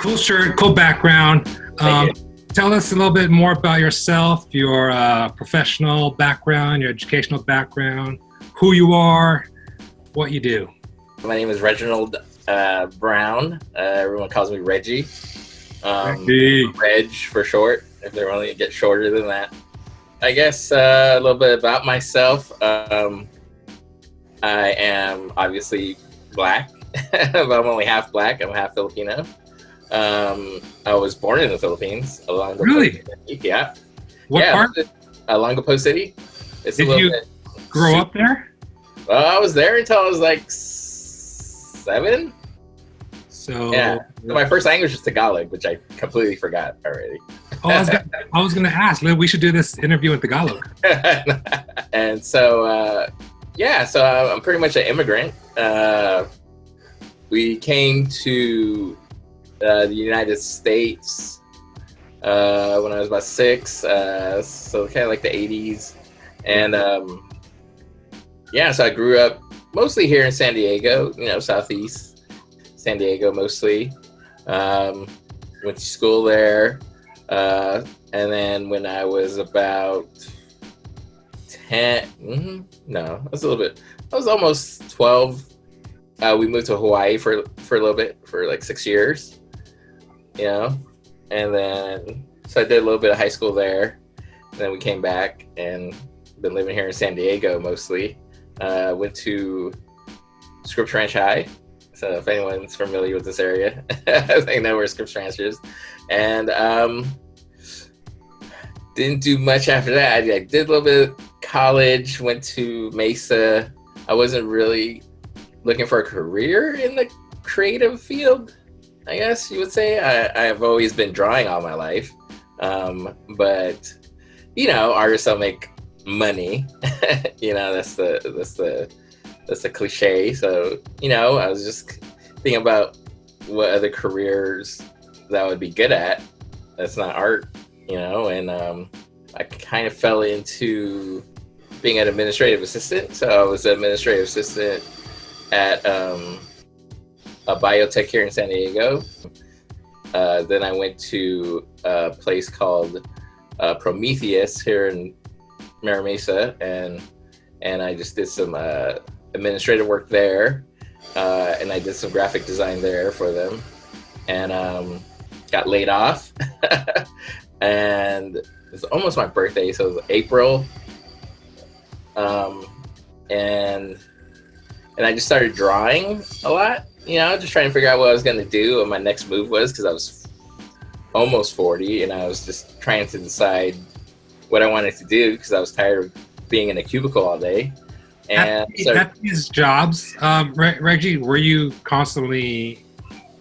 Cool shirt, cool background. Thank you. Tell us a little bit more about yourself, your professional background, your educational background, who you are, what you do. My name is Reginald Brown. Everyone calls me Reggie. Reggie. Reg for short, if they want to get shorter than that. I guess a little bit about myself. I am obviously black, but I'm only half black. I'm half Filipino. I was born in the Philippines, Olongapo Really? City. Yeah. What part? Olongapo City. It's Did a little you bit grow up there? Well, I was there until I was like 7. So Yeah. So my first language was Tagalog, which I completely forgot already. Oh, I was gonna ask. We should do this interview in Tagalog. And so, so I'm pretty much an immigrant. We came to the United States when I was about 6, so kind of like the 80s. And so I grew up mostly here in San Diego, Southeast San Diego mostly. Went to school there. And then when I was about 10, I was almost 12. We moved to Hawaii for a little bit, for like 6 years, and then, so I did a little bit of high school there, and then we came back and been living here in San Diego mostly. Went to Scripps Ranch High. So if anyone's familiar with this area, they know where Scripps Ranch is. And didn't do much after that. I did a little bit of college, went to Mesa. I wasn't really looking for a career in the creative field, I guess you would say. I've always been drawing all my life. But, artists don't make money. That's the cliche. So, I was just thinking about what other careers that I would be good at. That's not art, and I kind of fell into being an administrative assistant. So I was an administrative assistant at a biotech here in San Diego. Then I went to a place called Prometheus here in Mira Mesa, and I just did some administrative work there, and I did some graphic design there for them, and got laid off. And it was almost my birthday, so it was April, and I just started drawing a lot, just trying to figure out what I was going to do, what my next move was, because I was almost 40, and I was just trying to decide what I wanted to do, because I was tired of being in a cubicle all day. And at these jobs, Reggie, were you constantly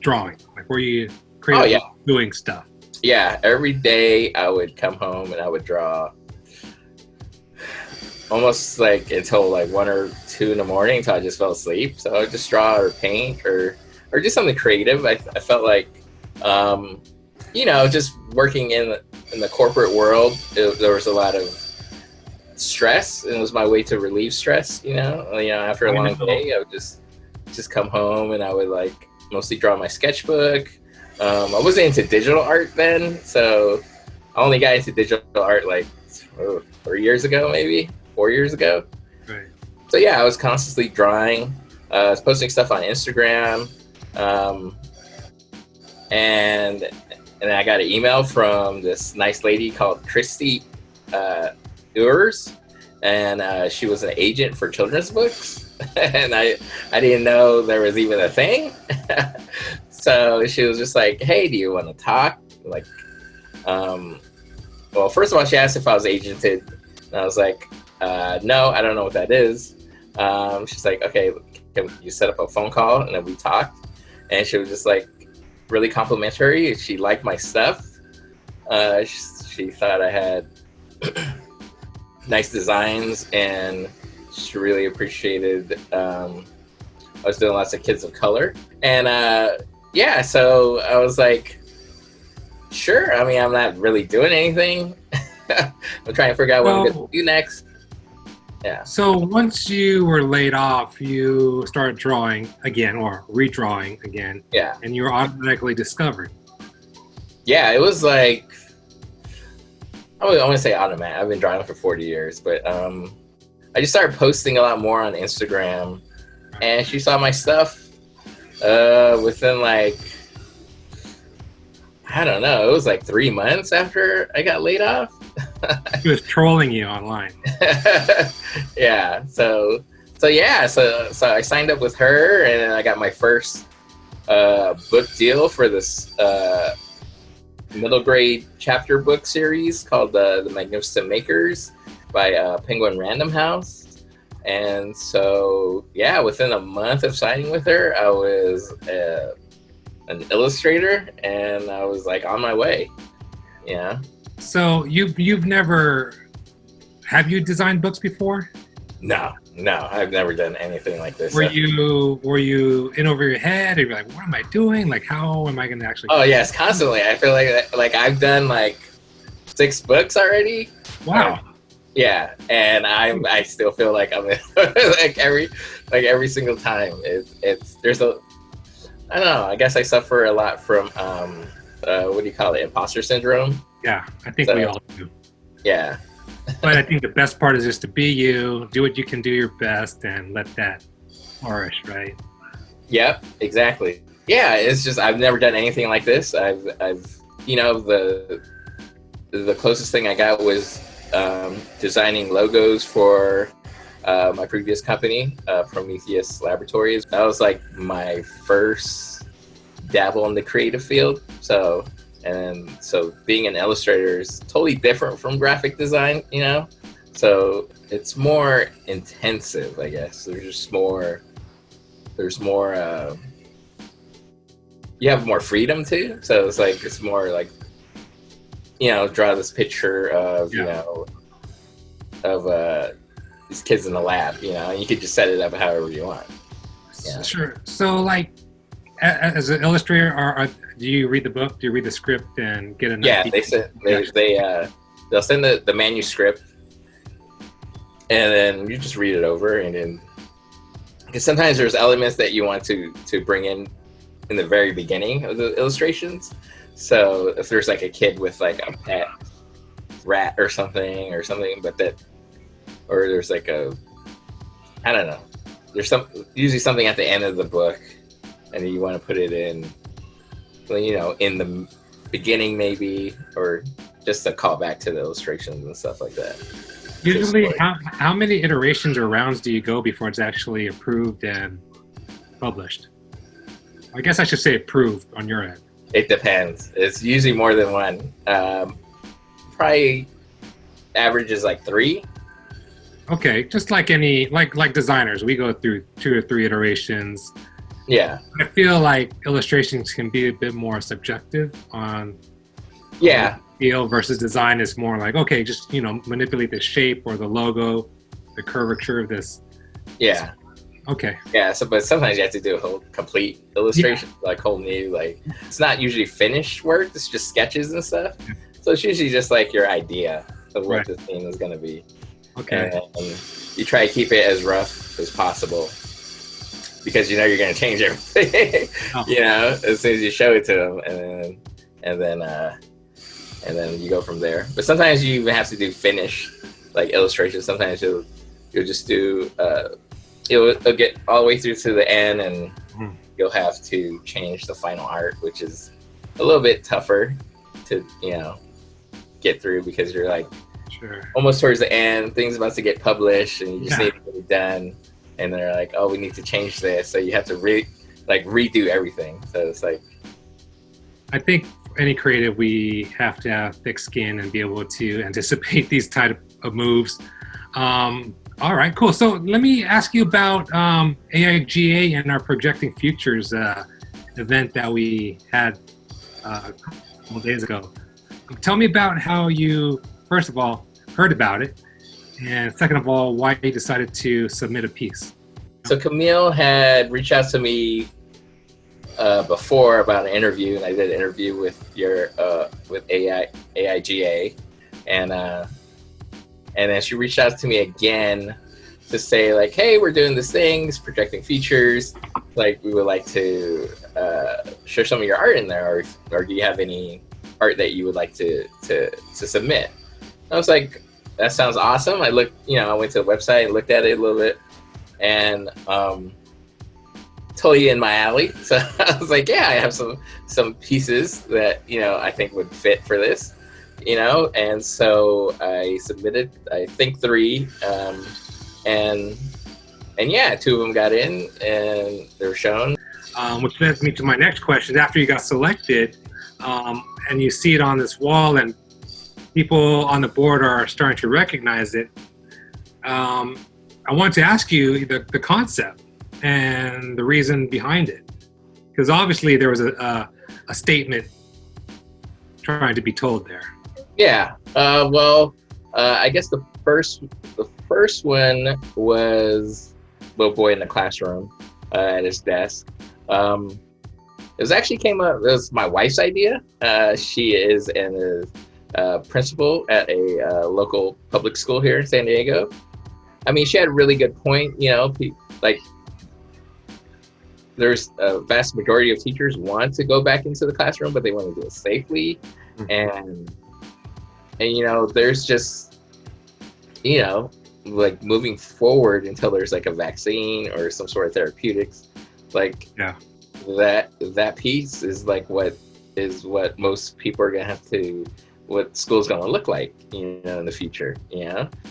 drawing? Like, were you creating, doing stuff? Yeah, every day I would come home and I would draw almost like until like 1 or 2 in the morning until I just fell asleep. So I would just draw or paint or just something creative. I felt like, just working in the corporate world, there was a lot of stress, and it was my way to relieve stress. After a long day, I would just come home and I would like mostly draw my sketchbook. I wasn't into digital art then, so I only got into digital art like 3 years ago, maybe 4 years ago. Right. So yeah, I was constantly drawing. I was posting stuff on Instagram, and I got an email from this nice lady called Christy Urs, and she was an agent for children's books, and I didn't know there was even a thing. So she was just like, "Hey, do you want to talk?" Like, well, first of all, she asked if I was agented, and I was like, "No, I don't know what that is." She's like, "Okay, can you set up a phone call?" And then we talked, and she was just like really complimentary. She liked my stuff. She thought I had nice designs, and she really appreciated I was doing lots of kids of color. And so I was like, sure. I mean, I'm not really doing anything. I'm trying to figure out what I'm going to do next. Yeah. So once you were laid off, you started drawing again or redrawing again. Yeah. And you were automatically discovered. Yeah, it was like, I want to say automatic. I've been drawing for 40 years, but I just started posting a lot more on Instagram, and she saw my stuff within like, I don't know, it was like 3 months after I got laid off. He was trolling you online. Yeah, so I signed up with her, and I got my first book deal for this middle grade chapter book series called The Magnificent Makers by Penguin Random House. And so, yeah, within a month of signing with her, I was an illustrator, and I was like on my way. Yeah. So you've never, have you designed books before? No, I've never done anything like this. Were you in over your head? Or you're like, what am I doing? Like, how am I going to actually? Oh yes, constantly. I feel like I've done like 6 books already. Wow. Yeah, and I still feel like I'm in, every single time. There's a, I don't know. I guess I suffer a lot from what do you call it? Imposter syndrome. Yeah, I think we all do. Yeah. But I think the best part is just to be you, do what you can do your best, and let that flourish, right? Yep, exactly. Yeah, it's just I've never done anything like this. I've the closest thing I got was designing logos for my previous company, Prometheus Laboratories. That was like my first dabble in the creative field. So being an illustrator is totally different from graphic design, so it's more intensive, I guess. There's more you have more freedom too, so it's more like, draw this picture of these kids in the lab, and you could just set it up however you want. Yeah. Sure. So like, as an illustrator, do you read the book? Do you read the script and get an idea? They'll send the manuscript, and then you just read it over, and then because sometimes there's elements that you want to bring in the very beginning of the illustrations. So if there's like a kid with like a pet rat or something, but or there's like I don't know, there's usually something at the end of the book, and you want to put it in, in the beginning maybe, or just a call back to the illustrations and stuff like that. Usually, how many iterations or rounds do you go before it's actually approved and published? I guess I should say approved on your end. It depends. It's usually more than one. Probably average is like 3. Okay, just like like designers, we go through 2 or 3 iterations. Yeah. I feel like illustrations can be a bit more subjective on feel versus design is more like, okay, just, manipulate the shape or the logo, the curvature of this. Yeah. Okay. Yeah, but sometimes you have to do a whole complete illustration, like whole new, it's not usually finished work, it's just sketches and stuff. Yeah. So it's usually just like your idea of what the scene is going to be. Okay. And you try to keep it as rough as possible, because you're going to change everything. As soon as you show it to them, and then you go from there. But sometimes you even have to do finish, like illustrations. Sometimes you'll just do it'll get all the way through to the end, and you'll have to change the final art, which is a little bit tougher to get through, because you're like almost towards the end, things about to get published, and you just need to get it done. And they're like, oh, we need to change this. So you have to redo everything. So it's like, I think any creative, we have to have thick skin and be able to anticipate these type of moves. All right, cool. So let me ask you about AIGA and our Projecting Futures event that we had a couple days ago. Tell me about how you, first of all, heard about it, and second of all, why you decided to submit a piece. So Camille had reached out to me before about an interview, and I did an interview with with AIGA, and then she reached out to me again to say like, hey, we're doing this thing, it's Projecting Futures, like we would like to share some of your art in there, or do you have any art that you would like to submit. I was like, that sounds awesome. I looked, I went to the website, looked at it a little bit, and totally in my alley. So I was like, yeah, I have some pieces that I think would fit for this, and so I submitted, I think 3, and yeah, 2 of them got in and they were shown. Which leads me to my next question. After you got selected, and you see it on this wall and people on the board are starting to recognize it, I want to ask you the concept and the reason behind it. Because obviously there was a statement trying to be told there. Yeah. I guess the first one was little boy in the classroom at his desk. It was my wife's idea. She is a principal at a local public school here in San Diego. I mean, she had a really good point. Like, there's a vast majority of teachers want to go back into the classroom, but they want to do it safely. Mm-hmm. And there's just, like, moving forward until there's like a vaccine or some sort of therapeutics, like, yeah, that piece is like what most people are gonna what school's gonna look like, in the future.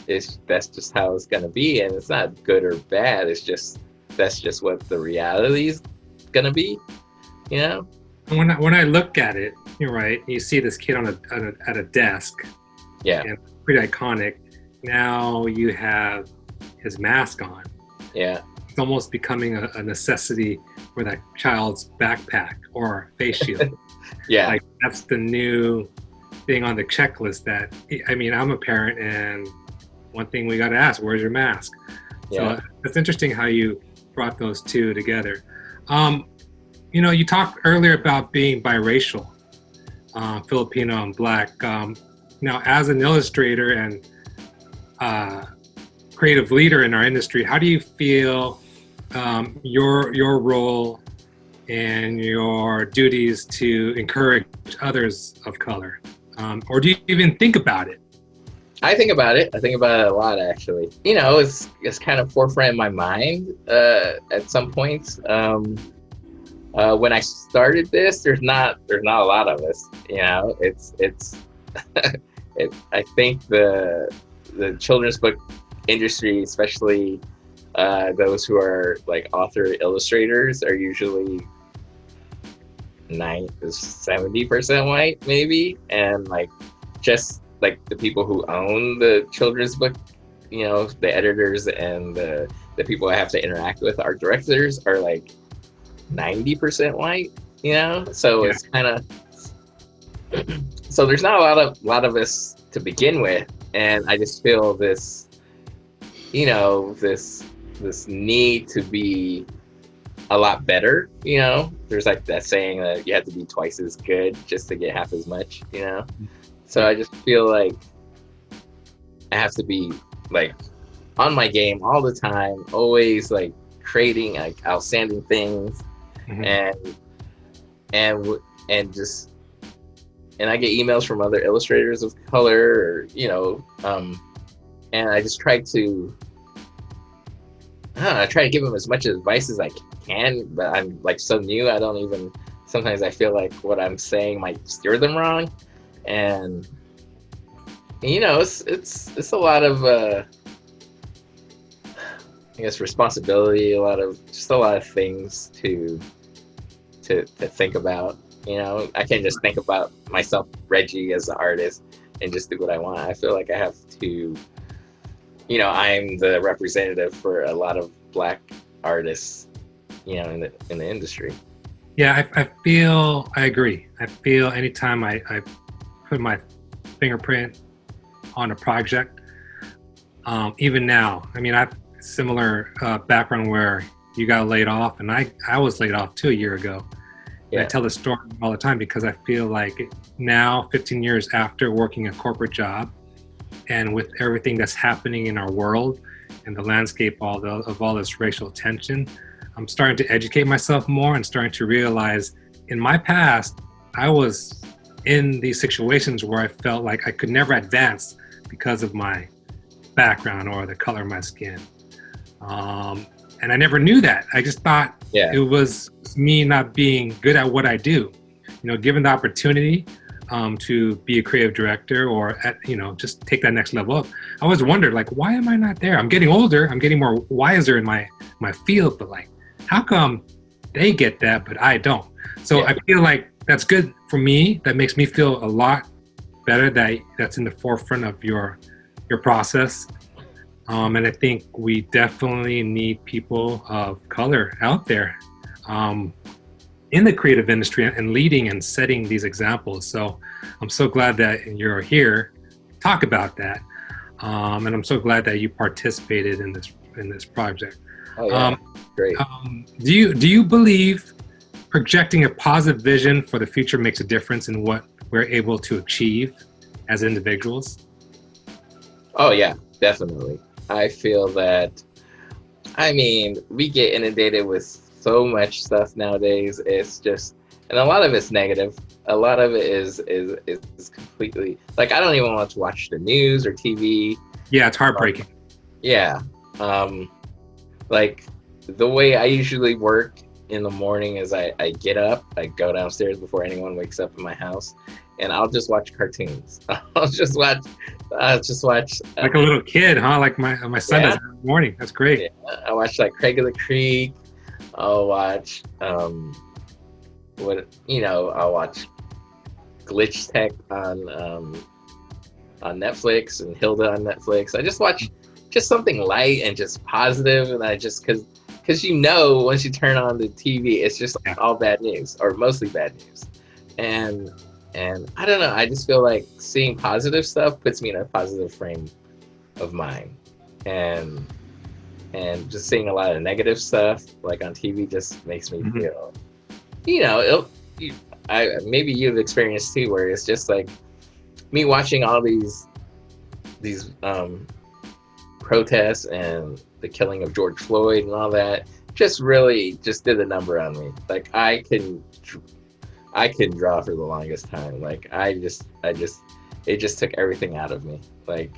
That's just how it's gonna be, and it's not good or bad. That's just what the reality is gonna be. When I look at it, you're right. You see this kid at a desk. Yeah. And pretty iconic. Now you have his mask on. Yeah. It's almost becoming a necessity for that child's backpack or face shield. Yeah. Like, that's the new thing on the checklist that, I mean, I'm a parent, and one thing we got to ask, where's your mask? Yeah. So it's interesting how you brought those two together. You talked earlier about being biracial, Filipino and Black. Now, as an illustrator and creative leader in our industry, how do you feel your role and your duties to encourage others of color? Or do you even think about it? I think about it. I think about it a lot, actually. It's kind of forefront in my mind at some points. When I started this, there's not a lot of us. It's I think the children's book industry, especially those who are like author illustrators, are usually 70% white, maybe, and like just like the people who own the children's book, the editors and the people I have to interact with, art directors, are like 90% white. So yeah. It's kind of so there's not a lot of us to begin with, and I just feel this this need to be a lot better. There's like that saying that you have to be twice as good just to get half as much. So I just feel like I have to be like on my game all the time, always like creating like outstanding things. Mm-hmm. and I get emails from other illustrators of color, and I just try to give them as much advice as I can, but I'm like so new, sometimes I feel like what I'm saying might steer them wrong. And it's a lot of I guess responsibility, a lot of things to think about. I can't just think about myself, Reggie, as an artist and just do what I want. I feel like I have to, I'm the representative for a lot of Black artists, in the industry. Yeah, I agree. I feel anytime I put my fingerprint on a project, even now, I mean, I have a similar background where you got laid off, and I was laid off too a year ago. Yeah. I tell this story all the time because I feel like now, 15 years after working a corporate job, and with everything that's happening in our world and the landscape of all this racial tension, I'm starting to educate myself more and starting to realize in my past, I was in these situations where I felt like I could never advance because of my background or the color of my skin. And I never knew that. I just thought it was me not being good at what I do. Given the opportunity to be a creative director or just take that next level up, I always wondered, like, why am I not there? I'm getting older. I'm getting more wiser in my field, but like, how come they get that, but I don't? So I feel like that's good for me. That makes me feel a lot better that's in the forefront of your process. And I think we definitely need people of color out there in the creative industry and leading and setting these examples. So I'm so glad that you're here to talk about that. And I'm so glad that you participated in this project. Oh, yeah. Great. Do you believe projecting a positive vision for the future makes a difference in what we're able to achieve as individuals? Oh, yeah, definitely. I feel that, we get inundated with so much stuff nowadays. It's just, and a lot of it's negative. A lot of it is completely, like, I don't even want to watch the news or TV. Yeah, it's heartbreaking. Like, the way I usually work in the morning is I get up, I go downstairs before anyone wakes up in my house, and I'll just watch cartoons. I'll just watch like a little kid, huh? Like my son does in the morning. That's great. Yeah, I watch like Craig of the Creek. I'll watch I'll watch Glitch Tech on Netflix and Hilda on Netflix. I just watch just something light and just positive, and I just because once you turn on the TV, it's just all bad news or mostly bad news, and I don't know. I just feel like seeing positive stuff puts me in a positive frame of mind, and just seeing a lot of negative stuff like on TV just makes me feel, maybe you've experienced too, where it's just like me watching all these protests and the killing of George Floyd and all that just really just did a number on me. Like I couldn't draw for the longest time. Like it just took everything out of me. Like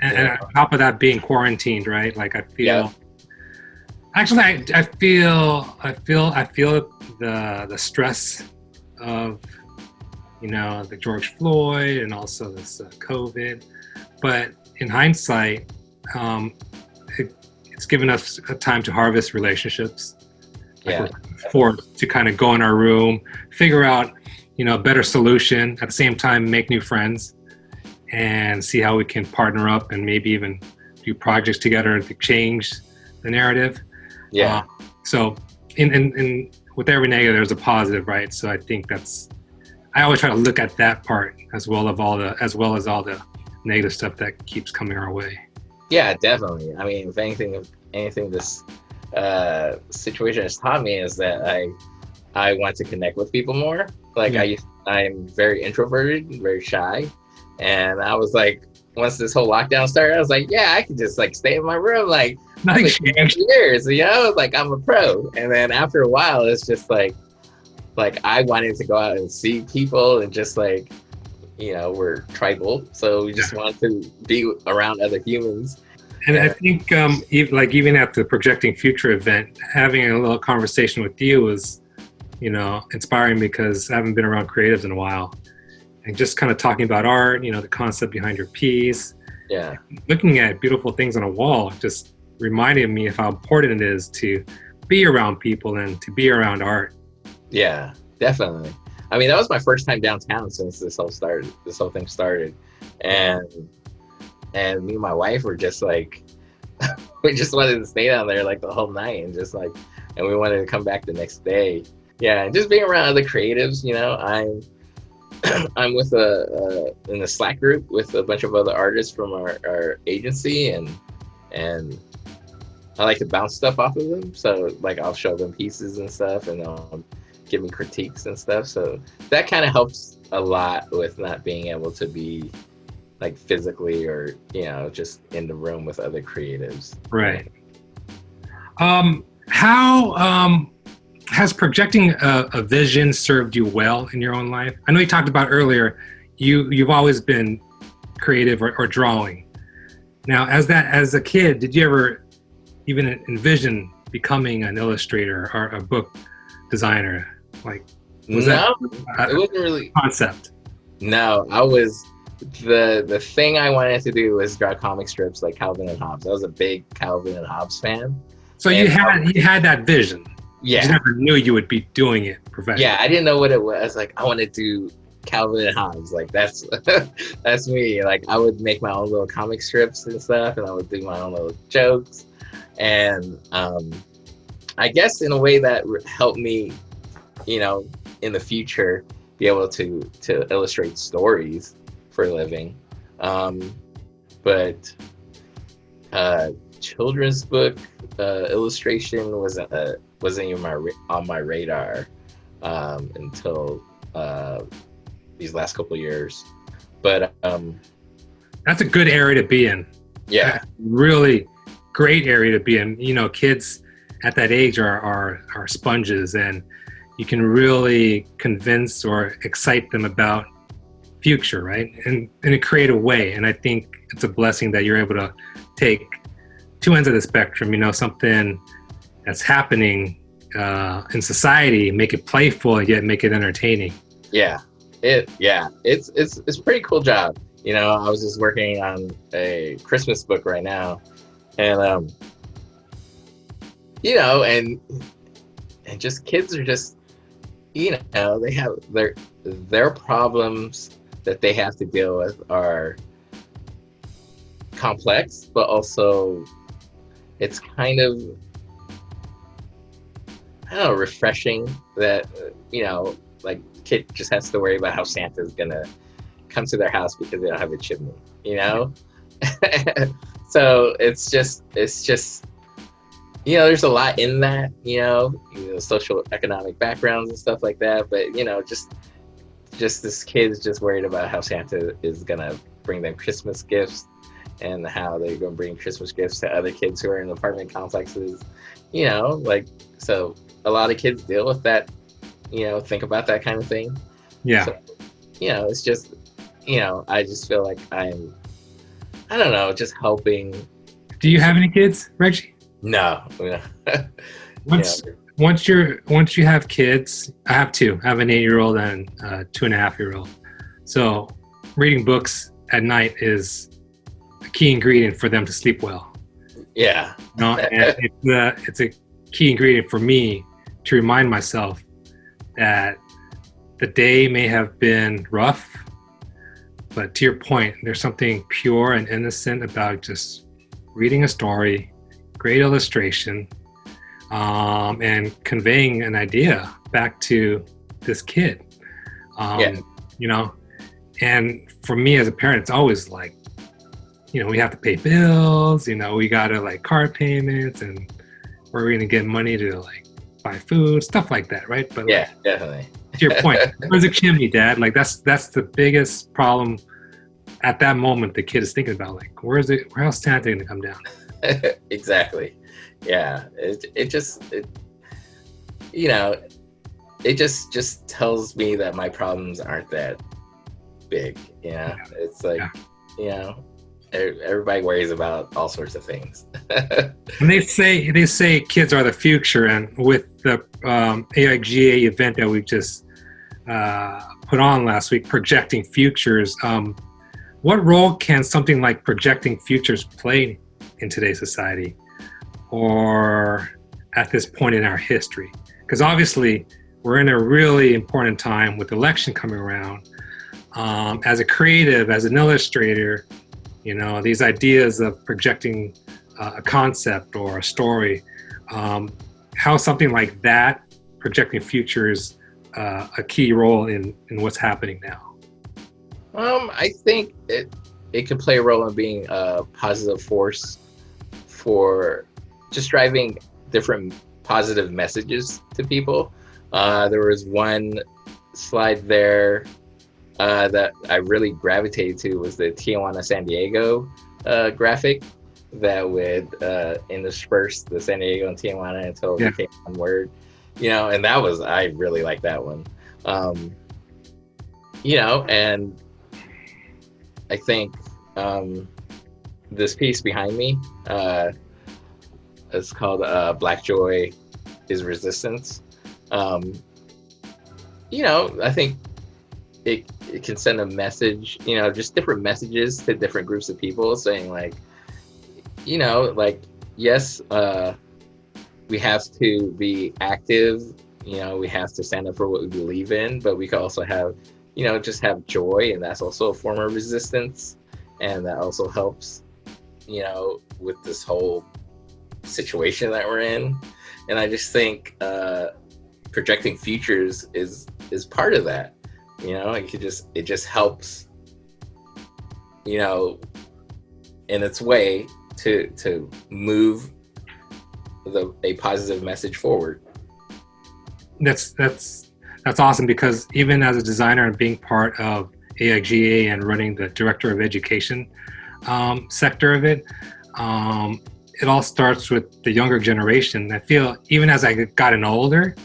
and on top of that, being quarantined, right? Like I feel actually I feel the stress of the George Floyd and also this COVID, but in hindsight, it's given us a time to harvest relationships. Like forced to kind of go in our room, figure out, a better solution, at the same time make new friends and see how we can partner up and maybe even do projects together to change the narrative. So in with every negative, there's a positive, right? So I think I always try to look at that part as well as all the negative stuff that keeps coming our way. Yeah, definitely. If anything this situation has taught me is that I want to connect with people more. Like I'm very introverted, very shy, and I was like, once this whole lockdown started, I was like, I could just like stay in my room, like nothing changed. Years, like I'm a pro. And then after a while, it's just like I wanted to go out and see people and just like, we're tribal, so we just wanted to be around other humans. And I think even at the Projecting Future event, having a little conversation with you was, inspiring because I haven't been around creatives in a while. And just kind of talking about art, the concept behind your piece. Yeah. Looking at beautiful things on a wall just reminded me of how important it is to be around people and to be around art. Yeah, definitely. That was my first time downtown since this whole thing started. And me and my wife were just like, we just wanted to stay down there like the whole night and just like, and we wanted to come back the next day. Yeah, and just being around other creatives, I'm with in a Slack group with a bunch of other artists from our agency, and I like to bounce stuff off of them. So like I'll show them pieces and stuff, and they'll give me critiques and stuff. So that kind of helps a lot with not being able to be like physically or just in the room with other creatives. Right. How has projecting a vision served you well in your own life? I know you talked about earlier, you've always been creative or drawing. Now, as a kid, did you ever even envision becoming an illustrator or a book designer? Like, was No, that it wasn't really. concept? No, I was the thing I wanted to do was draw comic strips like Calvin and Hobbes. I was a big Calvin and Hobbes fan. So you had that vision. Yeah. You never knew you would be doing it professionally. Yeah, I didn't know what it was. Like, I want to do Calvin and Hobbes. Like, that's that's me. Like, I would make my own little comic strips and stuff, and I would do my own little jokes. And I guess in a way that helped me, you know, in the future, be able to illustrate stories for a living. But children's book illustration wasn't even on my radar until these last couple of years. But that's a good area to be in. Yeah, really great area to be in. You know, kids at that age are sponges, and you can really convince or excite them about future, right? And in a creative way. And I think it's a blessing that you're able to take two ends of the spectrum, you know, something that's happening in society, make it playful and yet make it entertaining. Yeah. It's a pretty cool job. You know, I was just working on a Christmas book right now, and you know, and just kids are just, you know, they have their problems that they have to deal with are complex, but also it's kind of, I don't know, refreshing that, you know, like, kid just has to worry about how Santa's gonna come to their house because they don't have a chimney, you know? So it's just, you know, there's a lot in that, you know, social economic backgrounds and stuff like that. But, you know, just this kid's just worried about how Santa is gonna bring them Christmas gifts and how they're gonna bring Christmas gifts to other kids who are in apartment complexes, you know, like, so a lot of kids deal with that, you know, think about that kind of thing. Yeah. So, you know, it's just, you know, I just feel like I don't know, just helping. Do you have any kids, Reggie? No. Once you have kids, I have two. I have an 8-year-old and a 2.5-year-old. So reading books at night is a key ingredient for them to sleep well. Yeah. You know, and it's a key ingredient for me to remind myself that the day may have been rough, but to your point, there's something pure and innocent about just reading a story, great illustration, and conveying an idea back to this kid. You know, and for me as a parent, it's always like, you know, we have to pay bills, you know, we gotta like car payments, and where are we gonna get money to like buy food, stuff like that, right? But yeah, like, definitely. To your point, where's a chimney, Dad? Like that's the biggest problem at that moment. The kid is thinking about, like, where else Santa gonna come down? Exactly. Yeah. It just you know, it just tells me that my problems aren't that big. You know, it's like, you know, everybody worries about all sorts of things. And they say kids are the future, and with the AIGA event that we just put on last week, projecting futures. What role can something like projecting futures play in today's society, or at this point in our history? Because obviously we're in a really important time with the election coming around. As a creative, as an illustrator, you know, these ideas of projecting a concept or a story, how something like that, projecting futures, a key role in what's happening now? I think it can play a role in being a positive force for just driving different positive messages to people. There was one slide there that I really gravitated to, was the Tijuana San Diego graphic that would intersperse the San Diego and Tijuana until it became one word. And I really like that one. And I think this piece behind me, it's called Black Joy is Resistance. I think it can send a message, just different messages to different groups of people saying like, yes, we have to be active, we have to stand up for what we believe in, but we can also have, just have joy, and that's also a form of resistance. And that also helps, with this whole situation that we're in. And I just think projecting futures is part of that. It just helps, in its way to move a positive message forward. That's awesome, because even as a designer and being part of AIGA and running the director of education sector of it, it all starts with the younger generation. I feel even as I gotten older,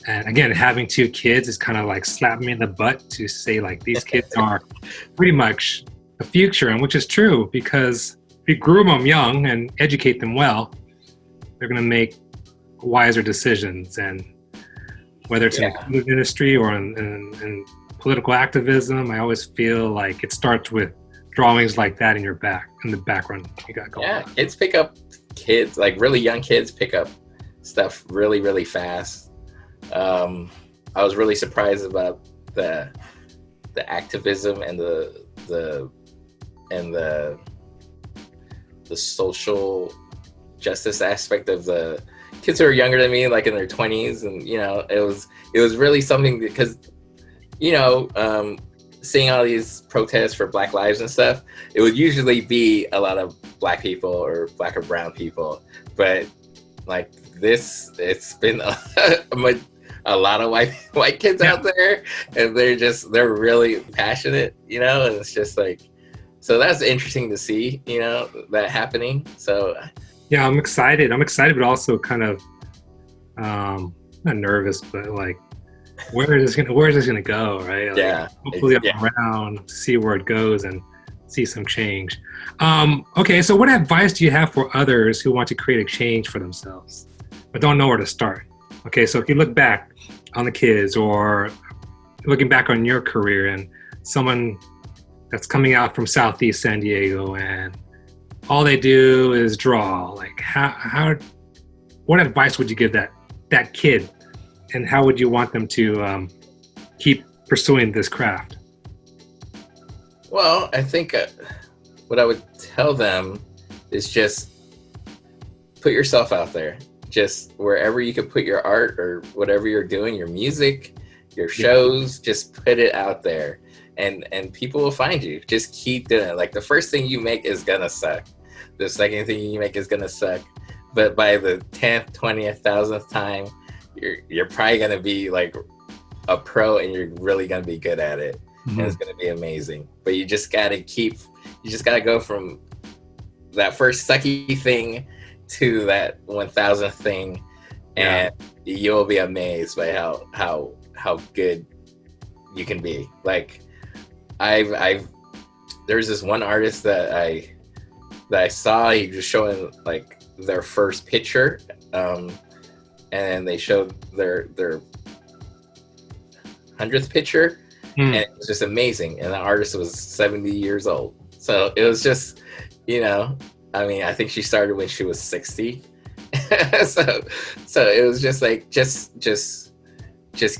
and again, having 2 kids is kind of like slapping me in the butt to say like these kids are pretty much the future, and which is true, because if you groom them young and educate them well, they're going to make wiser decisions. And whether it's in the industry or in political activism, I always feel like it starts with drawings like that in the background you got going on. Kids, like really young kids pick up stuff really, really fast. I was really surprised about the activism and the social justice aspect of the kids who are younger than me, like in their 20s, and it was really something, because seeing all these protests for Black lives and stuff, it would usually be a lot of Black people or Black or brown people, but like this, it's been a lot of white kids out there, and they're really passionate, and it's just like, so that's interesting to see, that happening. So yeah, I'm excited, but also kind of not nervous, but like, where is this gonna go, right? Like, hopefully I'm around to see where it goes and see some change. Okay, so what advice do you have for others who want to create a change for themselves but don't know where to start? Okay, so if you look back on the kids, or looking back on your career, and someone that's coming out from Southeast San Diego and all they do is draw, like what advice would you give that kid, and how would you want them to keep pursuing this craft? Well, I think what I would tell them is just put yourself out there. Just wherever you can put your art or whatever you're doing, your music, your shows, just put it out there, and people will find you. Just keep doing it. Like, the first thing you make is gonna suck. The second thing you make is gonna suck. But by the 10th, 20th, 1000th time, you're probably gonna be like a pro, and you're really gonna be good at it. Mm-hmm. And it's gonna be amazing. But you just gotta go from that first sucky thing to that 1000th thing, and you'll be amazed by how good you can be. Like, there's this one artist that I saw. He was showing like their first picture, and they showed their 100th picture, and it was just amazing. And the artist was 70 years old, so it was just, I think she started when she was 60. so it was just like, just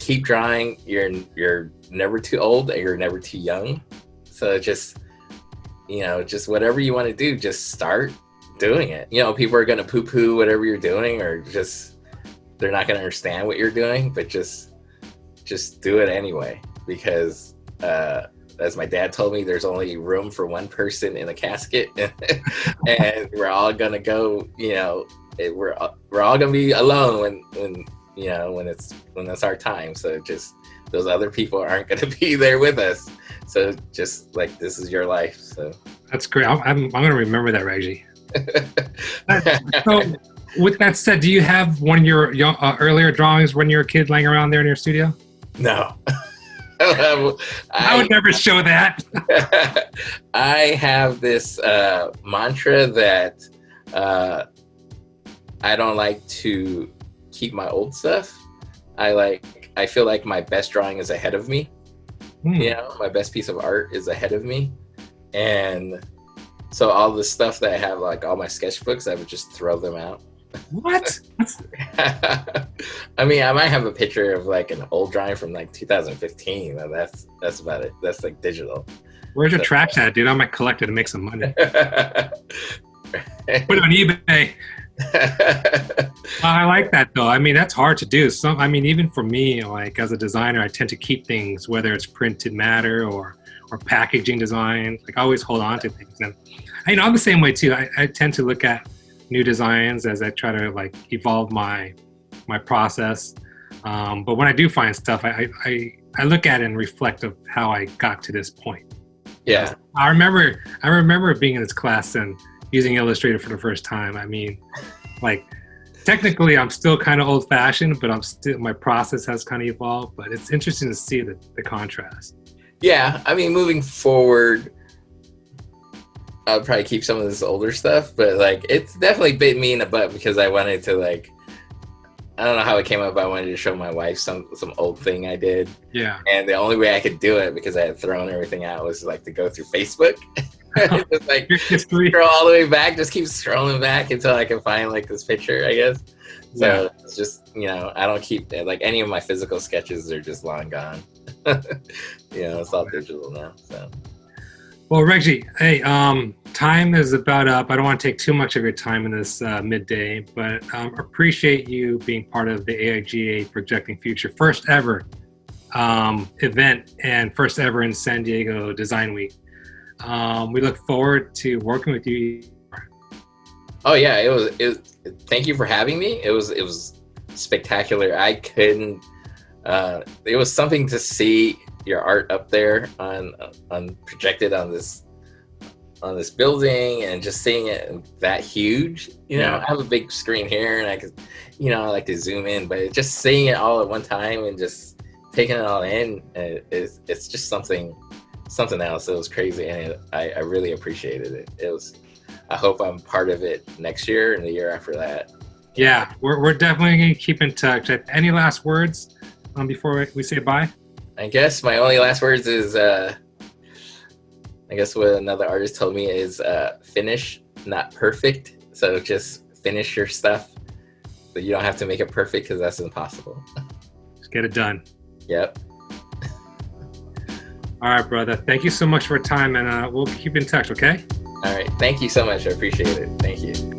keep drawing. You're never too old, and you're never too young. So just whatever you want to do, just start doing it. People are going to poo-poo whatever you're doing, or just, they're not going to understand what you're doing, but just do it anyway. Because, as my dad told me, there's only room for one person in a casket, and we're all gonna go. We're all gonna be alone when it's our time. So just, those other people aren't gonna be there with us. So just like, this is your life. So that's great. I'm gonna remember that, Reggie. with that said, do you have one of your earlier drawings when you were a kid laying around there in your studio? No. I would never show that. I have this mantra that I don't like to keep my old stuff. I feel like my best drawing is ahead of me. You know, my best piece of art is ahead of me. And so all the stuff that I have, like all my sketchbooks, I would just throw them out. What? I mean, I might have a picture of like an old drawing from like 2015. And that's about it. That's like digital. Where's your trash at, dude? I might collect it and make some money. Put it on eBay. I like that though. I mean, that's hard to do. Even for me, like as a designer, I tend to keep things, whether it's printed matter or packaging designs. Like I always hold on to things. And I'm the same way too. I tend to look at new designs as I try to like evolve my process. But when I do find stuff, I look at it and reflect of how I got to this point. Yeah. I remember being in this class and using Illustrator for the first time. I mean, like technically I'm still kind of old fashioned, but my process has kind of evolved, but it's interesting to see the contrast. Yeah. I mean, moving forward, I'll probably keep some of this older stuff, but like it's definitely bit me in the butt because I wanted to like, I don't know how it came up. I wanted to show my wife some old thing I did. Yeah. And the only way I could do it because I had thrown everything out was like to go through Facebook. Just like scroll all the way back, just keep scrolling back until I can find like this picture, I guess. So yeah. It's just, I don't keep like any of my physical sketches are just long gone. It's all digital now. So. Well, Reggie, hey, time is about up. I don't want to take too much of your time in this midday, but appreciate you being part of the AIGA Projecting Future first ever event and first ever in San Diego Design Week. We look forward to working with you. Oh yeah, it was. Thank you for having me. It was spectacular. I couldn't. It was something to see your art up there on projected on this building and just seeing it that huge. I have a big screen here and I could, I like to zoom in, but just seeing it all at one time and just taking it all in, it's just something else. It was crazy, and I really appreciated it. I hope I'm part of it next year and the year after that. Yeah, we're definitely going to keep in touch. Any last words before we say bye? I guess my only last words is, I guess what another artist told me is finish, not perfect. So just finish your stuff. But you don't have to make it perfect because that's impossible. Just get it done. Yep. All right, brother. Thank you so much for your time, and we'll keep in touch, okay? All right. Thank you so much. I appreciate it. Thank you.